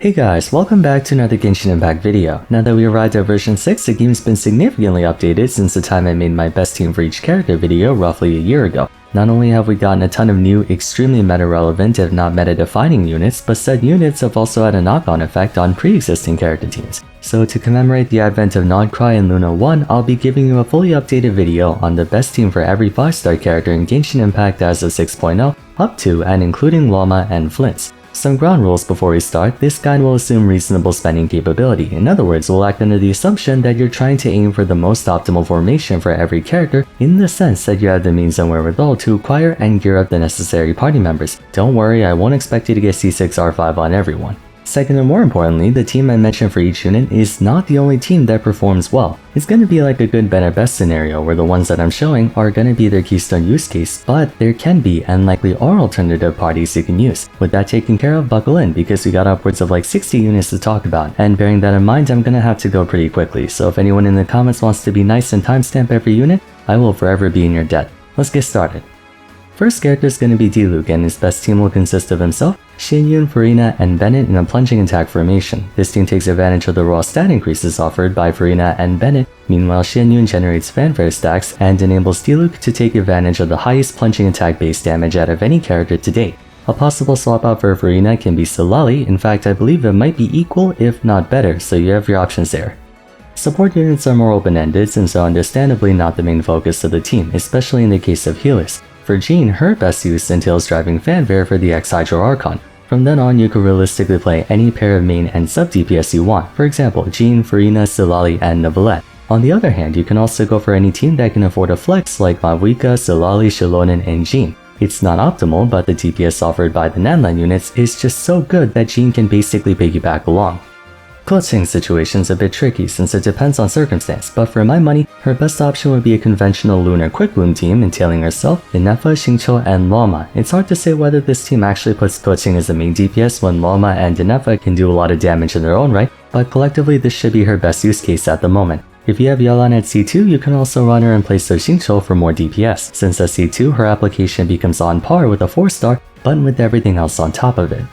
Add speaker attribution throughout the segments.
Speaker 1: Hey guys, welcome back to another Genshin Impact video. Now that we arrived at version 6, the game's been significantly updated since the time I made my best team for each character video roughly a year ago. Not only have we gotten a ton of new, extremely meta-relevant if not meta-defining units, but said units have also had a knock-on effect on pre-existing character teams. So to commemorate the advent of Nodcry and Luna 1, I'll be giving you a fully updated video on the best team for every 5-star character in Genshin Impact as of 6.0, up to and including Llama and Flints. Some ground rules before we start. This guide will assume reasonable spending capability. In other words, we'll act under the assumption that you're trying to aim for the most optimal formation for every character in the sense that you have the means and wherewithal to acquire and gear up the necessary party members. Don't worry, I won't expect you to get C6 R5 on everyone. Second and more importantly, the team I mentioned for each unit is not the only team that performs well. It's going to be like a good, better, best scenario where the ones that I'm showing are going to be their keystone use case, but there can be and likely are alternative parties you can use. With that taken care of, buckle in because we got upwards of like 60 units to talk about, and bearing that in mind, I'm going to have to go pretty quickly, so if anyone in the comments wants to be nice and timestamp every unit, I will forever be in your debt. Let's get started. First character is going to be Diluc, and his best team will consist of himself, Shenhe, Furina, and Bennett in a plunging attack formation. This team takes advantage of the raw stat increases offered by Furina and Bennett. Meanwhile, Shenhe generates fanfare stacks and enables Diluc to take advantage of the highest plunging attack base damage out of any character to date. A possible swap out for Furina can be Silali. In fact, I believe it might be equal if not better, so you have your options there. Support units are more open-ended and so understandably not the main focus of the team, especially in the case of healers. For Jean, her best use entails driving fanfare for the X-Hydro Archon. From then on, you could realistically play any pair of main and sub-DPS you want, for example, Jean, Furina, Silali, and Neuvilette. On the other hand, you can also go for any team that can afford a flex like Mavuika, Silali, Xilonen, and Jean. It's not optimal, but the DPS offered by the Nanlan units is just so good that Jean can basically piggyback along. Keqing's situation is a bit tricky since it depends on circumstance, but for my money, her best option would be a conventional Lunar Quick Bloom team entailing herself, Inefa, Xingqiu, and Llama. It's hard to say whether this team actually puts Keqing as the main DPS when Llama and Inefa can do a lot of damage in their own right, but collectively this should be her best use case at the moment. If you have Yelan at C2, you can also run her in place of Xingqiu for more DPS, since at C2 her application becomes on par with a 4-star, but with everything else on top of it.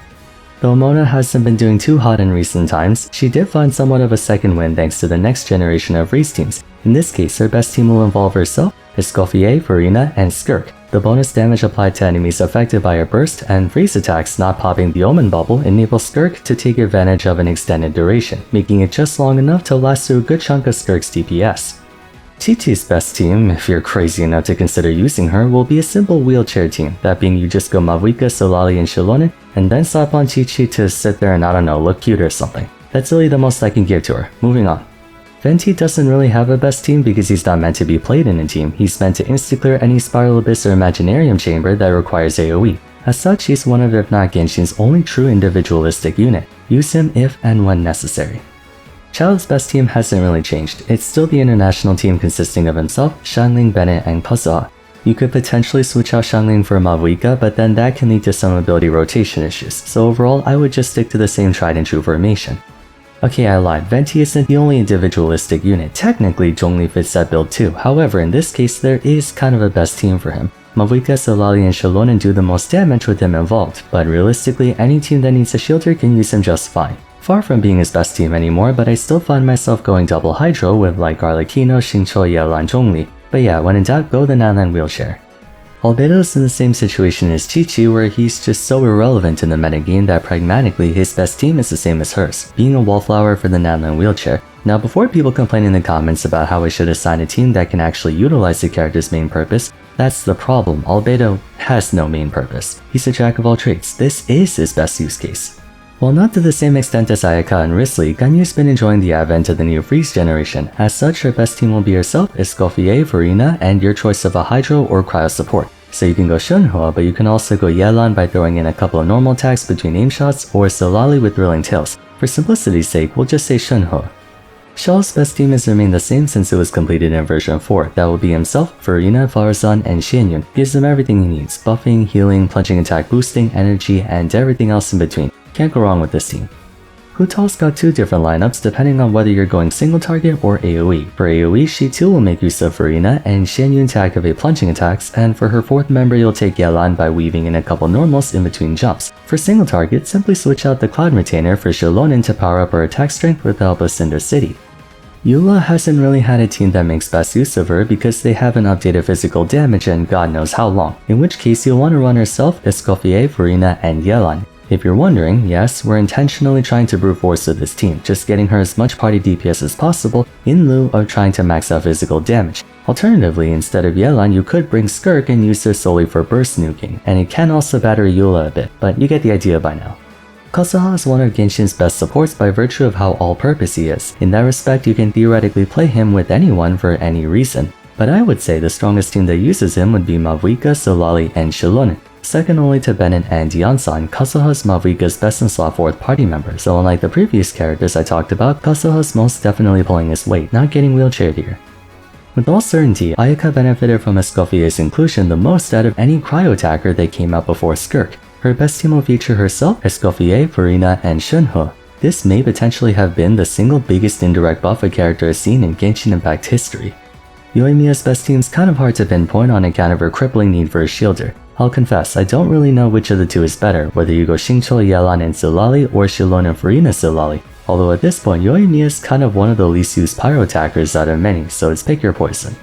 Speaker 1: Though Mona hasn't been doing too hot in recent times, she did find somewhat of a second win thanks to the next generation of Reese teams. In this case, her best team will involve herself, Escoffier, Furina, and Skirk. The bonus damage applied to enemies affected by a burst and freeze attacks not popping the Omen bubble enables Skirk to take advantage of an extended duration, making it just long enough to last through a good chunk of Skirk's DPS. Qiqi's best team, if you're crazy enough to consider using her, will be a simple wheelchair team, that being you just go Mavuika, Silali, and Xilonen, and then slap on Qiqi to sit there and I don't know, look cute or something. That's really the most I can give to her. Moving on. Venti doesn't really have a best team because he's not meant to be played in a team. He's meant to insta-clear any Spiral Abyss or Imaginarium chamber that requires AoE. As such, he's one of if not Genshin's only true individualistic unit. Use him if and when necessary. Childe's best team hasn't really changed. It's still the international team consisting of himself, Xiangling, Bennett, and Kazuha. You could potentially switch out Xiangling for Mavuika, but then that can lead to some ability rotation issues, so overall I would just stick to the same tried and true formation. Okay, I lied, Venti isn't the only individualistic unit. Technically, Zhongli fits that build too, however in this case there is kind of a best team for him. Mavuika, Silali, and Xilonen do the most damage with him involved, but realistically any team that needs a shielder can use him just fine. Far from being his best team anymore, but I still find myself going double Hydro with like Arlecchino, Xingqiu, Yelan, Zhongli. But yeah, when in doubt, go the Nanlan wheelchair. Albedo's in the same situation as Qiqi, where he's just so irrelevant in the metagame that pragmatically his best team is the same as hers, being a wallflower for the Nanlan wheelchair. Now before people complain in the comments about how I should assign a team that can actually utilize the character's main purpose, that's the problem. Albedo has no main purpose. He's a jack of all trades. This is his best use case. While not to the same extent as Ayaka and Wriothesley, Ganyu's been enjoying the advent of the new Freeze generation. As such, her best team will be herself, Escoffier, Furina, and your choice of a Hydro or Cryo support. So you can go Shenhe, but you can also go Yelan by throwing in a couple of normal attacks between aim shots, or Silali with Thrilling Tales. For simplicity's sake, we'll just say Shenhe. Xiao's best team has remained the same since it was completed in version 4. That will be himself, Furina, Farazan, and Xianyun. Gives him everything he needs, buffing, healing, plunging attack boosting, energy, and everything else in between. Can't go wrong with this team. Hu Tao's got two different lineups depending on whether you're going single target or AoE. For AoE, she too will make use of Furina and Xianyun to activate plunging attacks, and for her fourth member you'll take Yelan by weaving in a couple normals in between jumps. For single target, simply switch out the Cloud Retainer for Xilonen to power up her attack strength with the help of Cinder City. Eula hasn't really had a team that makes best use of her because they haven't updated physical damage in God knows how long, in which case you'll want to run herself, Escoffier, Furina, and Yelan. If you're wondering, yes, we're intentionally trying to brute force with this team, just getting her as much party DPS as possible in lieu of trying to max out physical damage. Alternatively, instead of Yelan, you could bring Skirk and use her solely for burst nuking, and it can also batter Eula a bit, but you get the idea by now. Kazuha is one of Genshin's best supports by virtue of how all-purpose he is. In that respect, you can theoretically play him with anyone for any reason. But I would say the strongest team that uses him would be Mavuika, Solali, and Xilonen. Second only to Bennett and Diansan, Kazuha is Mavuika's best in slot 4th party member, so unlike the previous characters I talked about, Kazuha is most definitely pulling his weight, not getting wheelchaired here. With all certainty, Ayaka benefited from Escoffier's inclusion the most out of any cryo attacker that came out before Skirk. Her best team will feature herself, Escoffier, Furina, and Shenhe. This may potentially have been the single biggest indirect buff a character has seen in Genshin Impact history. Yoimiya's best team's kind of hard to pinpoint on account of her crippling need for a shielder. I'll confess, I don't really know which of the two is better, whether you go Xingqiu, Yelan, and Zilali, or Xilonen, Furina, Zilali. Although at this point, Yoimiya is kind of one of the least used pyro attackers out of many, so it's pick your poison.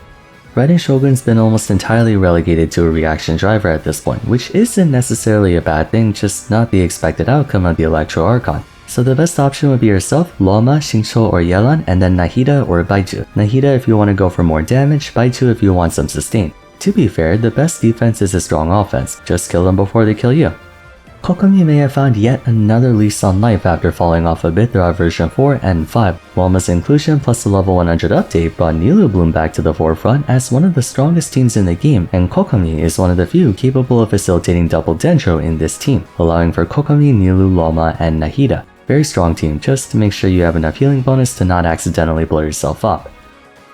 Speaker 1: Raiden Shogun's been almost entirely relegated to a reaction driver at this point, which isn't necessarily a bad thing, just not the expected outcome of the Electro Archon. So the best option would be yourself, Loma, Xingqiu, or Yelan, and then Nahida or Baizhu. Nahida if you want to go for more damage, Baizhu if you want some sustain. To be fair, the best defense is a strong offense, just kill them before they kill you. Kokomi may have found yet another lease on life after falling off a bit throughout version 4 and 5. Loma's inclusion plus the level 100 update brought Nilou Bloom back to the forefront as one of the strongest teams in the game, and Kokomi is one of the few capable of facilitating double Dendro in this team, allowing for Kokomi, Nilou, Loma, and Nahida. Very strong team, just to make sure you have enough healing bonus to not accidentally blow yourself up.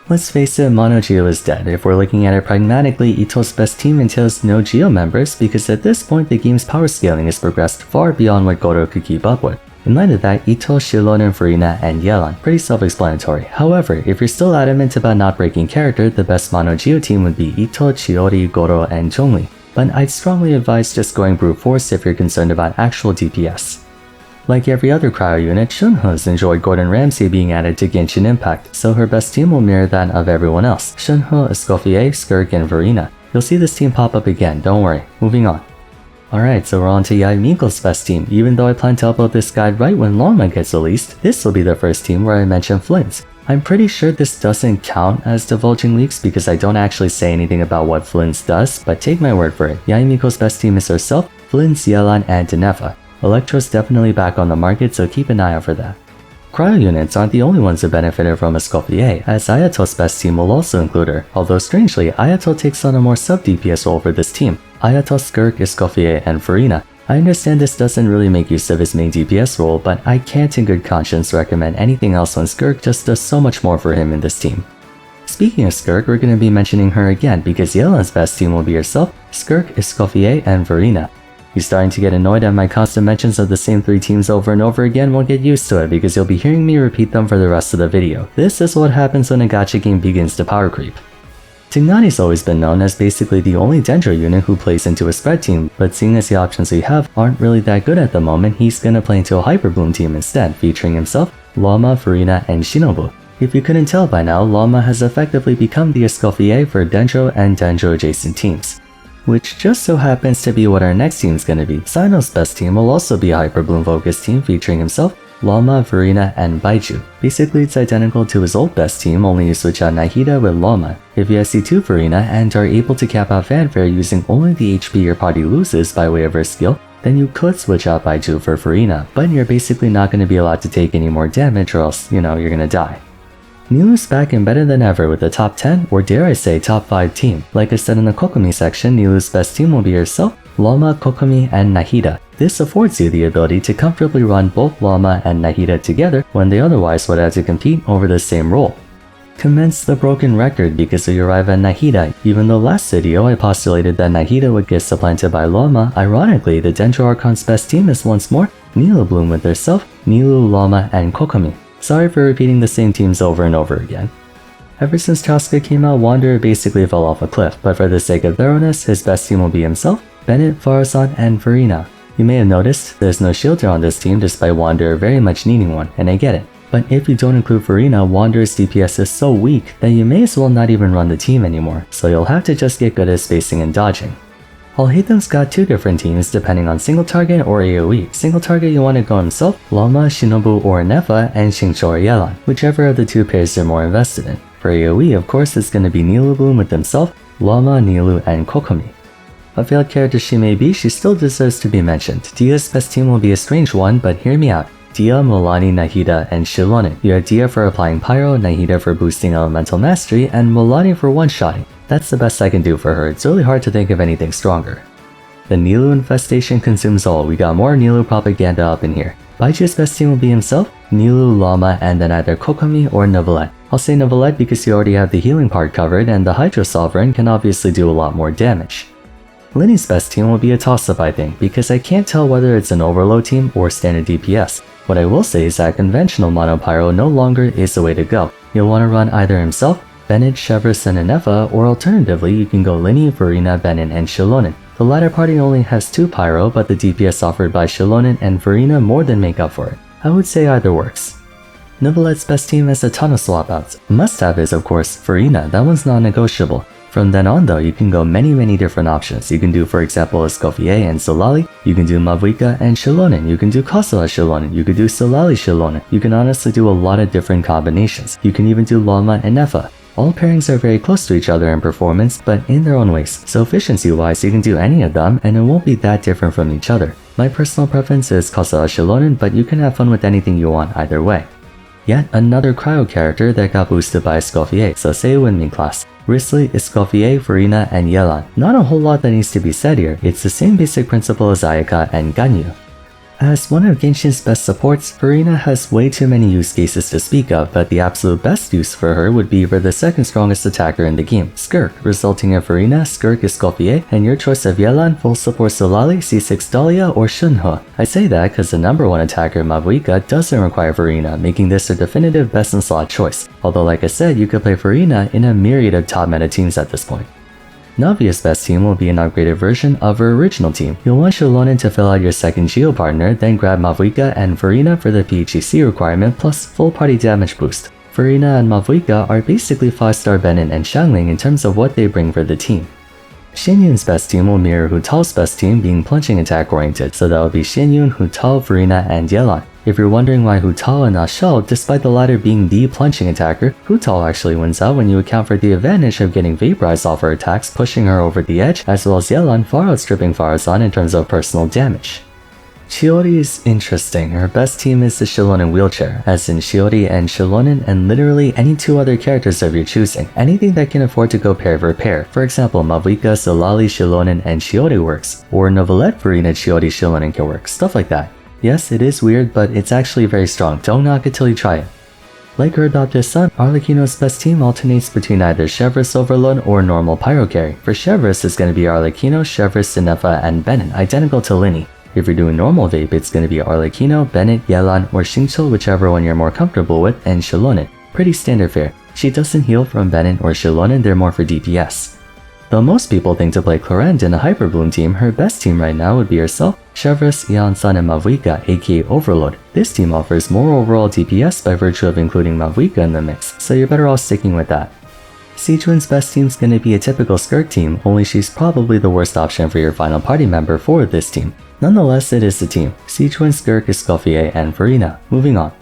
Speaker 1: Let's face it, Mono Geo is dead. If we're looking at it pragmatically, Itto's best team entails no Geo members because at this point the game's power scaling has progressed far beyond what Goro could keep up with. In light of that, Itto, Xilonen, Furina, and Yelan. Pretty self-explanatory. However, if you're still adamant about not breaking character, the best Mono Geo team would be Itto, Chiori, Goro, and Zhongli. But I'd strongly advise just going brute force if you're concerned about actual DPS. Like every other cryo unit, Shenhe's enjoyed Gordon Ramsay being added to Genshin Impact, so her best team will mirror that of everyone else. Shenhe, Escoffier, Skirk, and Furina. You'll see this team pop up again, don't worry. Moving on. Alright, so we're on to Yae Miko's best team. Even though I plan to upload this guide right when Loma gets released, this will be the first team where I mention Flynn's. I'm pretty sure this doesn't count as divulging leaks because I don't actually say anything about what Flynn's does, but take my word for it. Yae Miko's best team is herself, Flynn's, Yelan, and Deneva. Electro's definitely back on the market, so keep an eye out for that. Cryo units aren't the only ones who benefited from Escoffier, as Ayato's best team will also include her, although strangely, Ayato takes on a more sub-DPS role for this team. Ayato, Skirk, Escoffier, and Furina. I understand this doesn't really make use of his main DPS role, but I can't in good conscience recommend anything else when Skirk just does so much more for him in this team. Speaking of Skirk, we're going to be mentioning her again because Yelan's best team will be herself, Skirk, Escoffier, and Furina. You're starting to get annoyed at my constant mentions of the same 3 teams over and over again? Well, get used to it because you'll be hearing me repeat them for the rest of the video. This is what happens when a gacha game begins to power creep. Tighnari's always been known as basically the only Dendro unit who plays into a spread team, but seeing as the options we have aren't really that good at the moment, he's gonna play into a Hyper Bloom team instead, featuring himself, Loma, Furina, and Shinobu. If you couldn't tell by now, Loma has effectively become the Escoffier for Dendro and Dendro adjacent teams. Which just so happens to be what our next team is going to be. Cyno's best team will also be a Hyper Bloom focused team featuring himself, Loma, Furina, and Baizhu. Basically it's identical to his old best team, only you switch out Nahida with Loma. If you SC2 Furina and are able to cap out fanfare using only the HP your party loses by way of her skill, then you could switch out Baizhu for Furina, but you're basically not going to be allowed to take any more damage or else, you're going to die. Nilou's back and better than ever with a top 10 or dare I say top 5 team. Like I said in the Kokomi section, Nilou's best team will be herself, Loma, Kokomi, and Nahida. This affords you the ability to comfortably run both Loma and Nahida together when they otherwise would have to compete over the same role. Commence the broken record because we arrive at Nahida. Even though last video I postulated that Nahida would get supplanted by Loma, ironically the Dendro Archon's best team is once more Nilou Bloom with herself, Nilou, Llama, and Kokomi. Sorry for repeating the same teams over and over again. Ever since Chaska came out, Wanderer basically fell off a cliff, but for the sake of thoroughness, his best team will be himself, Bennett, Farasan, and Furina. You may have noticed, there's no Childe on this team despite Wanderer very much needing one, and I get it. But if you don't include Furina, Wanderer's DPS is so weak that you may as well not even run the team anymore, so you'll have to just get good at spacing and dodging. Alhaitham's got two different teams depending on single target or AoE. Single target you want to go himself, Llama, Shinobu, or Nefa, and Xingqiu or Yelan, whichever of the two pairs they're more invested in. For AoE, of course, it's going to be Nilou Bloom with himself, Llama, Nilou, and Kokomi. A failed character she may be, she still deserves to be mentioned. Dehya's best team will be a strange one, but hear me out. Dehya, Mulaney, Nahida, and Shilonen. You have Dehya for applying Pyro, Nahida for boosting Elemental Mastery, and Mulaney for one-shotting. That's the best I can do for her, it's really hard to think of anything stronger. The Nilou infestation consumes all, we got more Nilou propaganda up in here. Baizhu's best team will be himself, Nilou, Llama, and then either Kokomi or Neuvilette. I'll say Neuvilette because you already have the healing part covered, and the Hydro Sovereign can obviously do a lot more damage. Lyney's best team will be a toss-up I think, because I can't tell whether it's an overload team or standard DPS. What I will say is that conventional Mono Pyro no longer is the way to go. You'll want to run either himself, Bennett, Chevreuse, and Nefa, or alternatively you can go Lyney, Furina, Bennett, and Shilonen. The latter party only has 2 Pyro, but the DPS offered by Shilonen and Furina more than make up for it. I would say either works. Neuvilette's best team has a ton of swap outs. Must-have is of course Furina, that one's non-negotiable. From then on though, you can go many different options. You can do for example Escoffier and Solali, you can do Mavuika and Shilonen, you can do Kazuha Shilonen, you could do Solali Shilonen, you can honestly do a lot of different combinations. You can even do Llama and Nefa. All pairings are very close to each other in performance, but in their own ways, so efficiency-wise you can do any of them and it won't be that different from each other. My personal preference is Kazuha Shilonen, but you can have fun with anything you want either way. Yet another cryo character that got boosted by Escoffier, so say a Winmin class. Wriothesley, Escoffier, Furina, and Yelan. Not a whole lot that needs to be said here, it's the same basic principle as Ayaka and Ganyu. As one of Genshin's best supports, Furina has way too many use cases to speak of, but the absolute best use for her would be for the second strongest attacker in the game, Skirk, resulting in Furina, Skirk, Escoffier, and your choice of Yelan, full support Solali, C6 Dahlia, or Shenhe. I say that because the number 1 attacker Mavuika doesn't require Furina, making this a definitive best in slot choice, although like I said, you could play Furina in a myriad of top meta teams at this point. Navia's best team will be an upgraded version of her original team. You'll want Shilonen to fill out your second Geo partner, then grab Mavuika and Furina for the PHEC requirement plus full party damage boost. Furina and Mavuika are basically 5-star Bennett and Xiangling in terms of what they bring for the team. Xianyun's best team will mirror Hu Tao's best team being plunging attack oriented, so that will be Xianyun, Hu Tao, Furina, and Yelan. If you're wondering why Hu Tao and not Xiao, despite the latter being the plunging attacker, Hu Tao actually wins out when you account for the advantage of getting vaporized off her attacks, pushing her over the edge, as well as Yelan far outstripping Farasan in terms of personal damage. Childe is interesting. Her best team is the Shilonen wheelchair, as in Childe and Shilonen and literally any 2 other characters of your choosing. Anything that can afford to go pair for pair. For example, Mavuika, Solali, Shilonen, and Childe works. Or Neuvilette, Furina, Childe, Shilonen can work. Stuff like that. Yes, it is weird, but it's actually very strong. Don't knock it till you try it. Like her adopted son, Arlecchino's best team alternates between either Chevreuse Overload or normal Pyro carry. For Chevreuse, it's going to be Arlecchino, Chevreuse, Nefa, and Bennett, identical to Lyney. If you're doing normal vape, it's going to be Arlecchino, Bennett, Yelan, or Xingqiu, whichever one you're more comfortable with, and Shilonen. Pretty standard fare. She doesn't heal from Bennett or Shilonen, they're more for DPS. Though most people think to play Clorinde in a Hyper Bloom team, her best team right now would be herself, Chevreuse, Yeon-san, and Mavuika, aka Overload. This team offers more overall DPS by virtue of including Mavuika in the mix, so you're better off sticking with that. Sichuan's best team's gonna be a typical Skirk team, only she's probably the worst option for your final party member for this team. Nonetheless, it is the team. Sichuan, Skirk, Escoffier, and Furina. Moving on.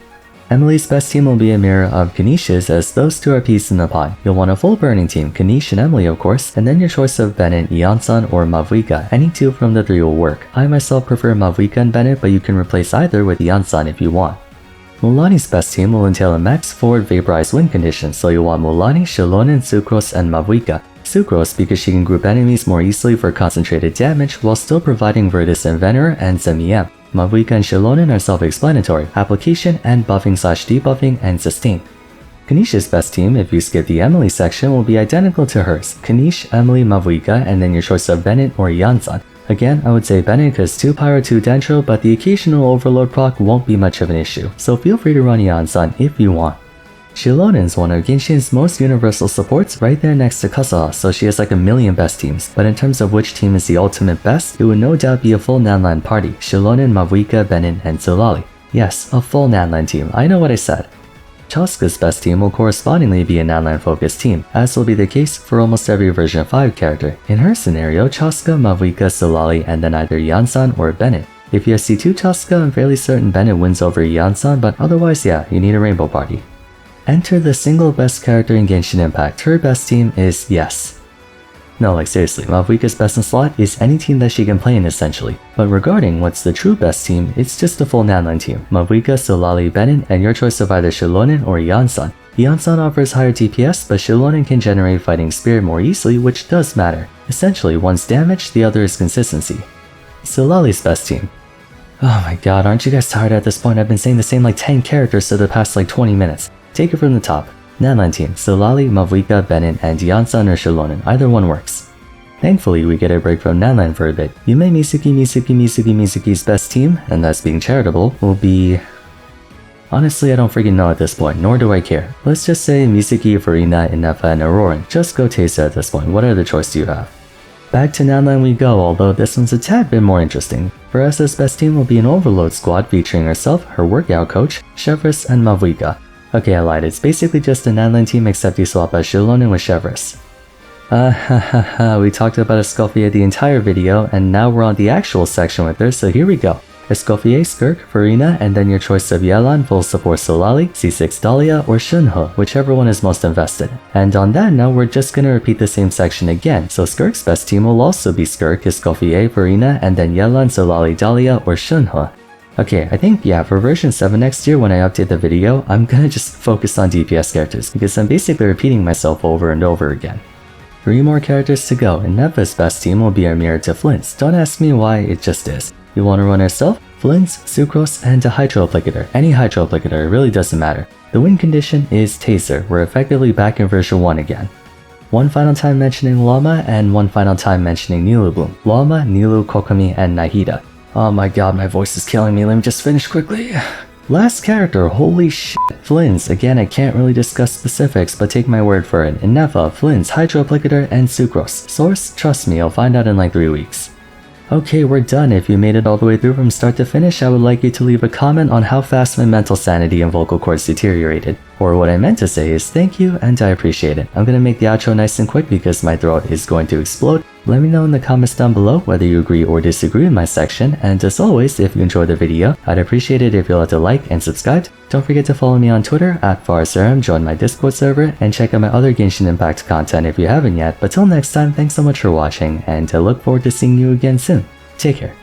Speaker 1: Emily's best team will be a mirror of Kanish's, as those 2 are peas in the pie. You'll want a full burning team, Kanish and Emily of course, and then your choice of Bennett, Yeon-san, or Mavuika. Any 2 from the 3 will work. I myself prefer Mavuika and Bennett, but you can replace either with Yeon-san if you want. Mulaney's best team will entail a max forward vaporized win condition, so you'll want Mulaney, Shilonen, Sucrose, and Mavuika. Sucrose because she can group enemies more easily for concentrated damage while still providing Virtus Inventor and Semi-M. Mavuika and Shilonen are self-explanatory, application and buffing/debuffing and sustain. Kanish's best team, if you skip the Emily section, will be identical to hers. Kanish, Emily, Mavuika, and then your choice of Bennett or Yeon-san. Again, I would say Bennett cause 2 Pyro 2 Dendro, but the occasional Overload proc won't be much of an issue, so feel free to run Yan-san if you want. Xiaolonen's one of Genshin's most universal supports, right there next to Kazuha, so she has like a million best teams, but in terms of which team is the ultimate best, it would no doubt be a full Nanlan party, Xiaolonen, Mavuika, Bennett, and Zolali. Yes, a full Nanlan team, I know what I said. Chaska's best team will correspondingly be a Nanlan-focused team, as will be the case for almost every version 5 character. In her scenario, Chaska, Mavuika, Zolali, and then either Yan-san or Bennett. If you have C2 Chaska, I'm fairly certain Bennett wins over Yan-san, but otherwise yeah, you need a rainbow party. Enter the single best character in Genshin Impact. Her best team is yes. No, like seriously, Mavuika's best in slot is any team that she can play in essentially. But regarding what's the true best team, it's just a full Nanlan team. Mavuika, Zolali, Bennett, and your choice of either Xiaolonen or Yan-san. Yan-san offers higher DPS, but Xiaolonen can generate fighting spirit more easily, which does matter. Essentially, one's damage, the other is consistency. Zolali's best team. Oh my god, aren't you guys tired at this point? I've been saying the same like 10 characters for the past like 20 minutes. Take it from the top. Nanlan team, Zolali, Mavuika, Bennett, and Yan-san or Xiaolonen, either one works. Thankfully, we get a break from Nanlan for a bit. Yume Mizuki's best team, and that's being charitable, will be... Honestly, I don't freaking know at this point, nor do I care. Let's just say Mizuki, Furina, Inefa, and Auroran. Just go Taser at this point, what other choice do you have? Back to Nanlan we go, although this one's a tad bit more interesting. For SS's best team will be an Overload squad featuring herself, her workout coach, Chevreuse, and Mavuika. Okay, I lied, it's basically just a Nanlan team except you swap out Xiaolonen with Chevreuse. We talked about Escoffier the entire video, and now we're on the actual section with her, so here we go. Escoffier, Skirk, Furina, and then your choice of Yelan, full support Zolali, C6 Dahlia, or Shenhe, whichever one is most invested. And on that note, we're just gonna repeat the same section again, so Skirk's best team will also be Skirk, Escoffier, Furina, and then Yelan, Zolali, Dahlia, or Shenhe. Okay, I think yeah, for version 7 next year when I update the video, I'm gonna just focus on DPS characters, because I'm basically repeating myself over and over again. 3 more characters to go, and Neva's best team will be a mirror to Flint's. Don't ask me why, it just is. You want to run herself, Flint's, Sucrose, and a Hydro Applicator. Any Hydro Applicator, it really doesn't matter. The win condition is Taser, we're effectively back in version 1 again. One final time mentioning Llama, and one final time mentioning Nilou Bloom. Llama, Nilou, Kokomi, and Nahida. Oh my god, my voice is killing me, let me just finish quickly. Last character, holy shit. Flint's, again I can't really discuss specifics, but take my word for it. Neva, Flint's, Hydro Applicator, and Sucrose. Source? Trust me, I'll find out in like 3 weeks. Okay, we're done. If you made it all the way through from start to finish, I would like you to leave a comment on how fast my mental sanity and vocal cords deteriorated. Or what I meant to say is thank you and I appreciate it. I'm gonna make the outro nice and quick because my throat is going to explode. Let me know in the comments down below whether you agree or disagree with my section, and as always, if you enjoyed the video, I'd appreciate it if you'll hit a like and subscribe. Don't forget to follow me on Twitter @FarSerum, join my Discord server, and check out my other Genshin Impact content if you haven't yet. But till next time, thanks so much for watching, and I look forward to seeing you again soon. Take care.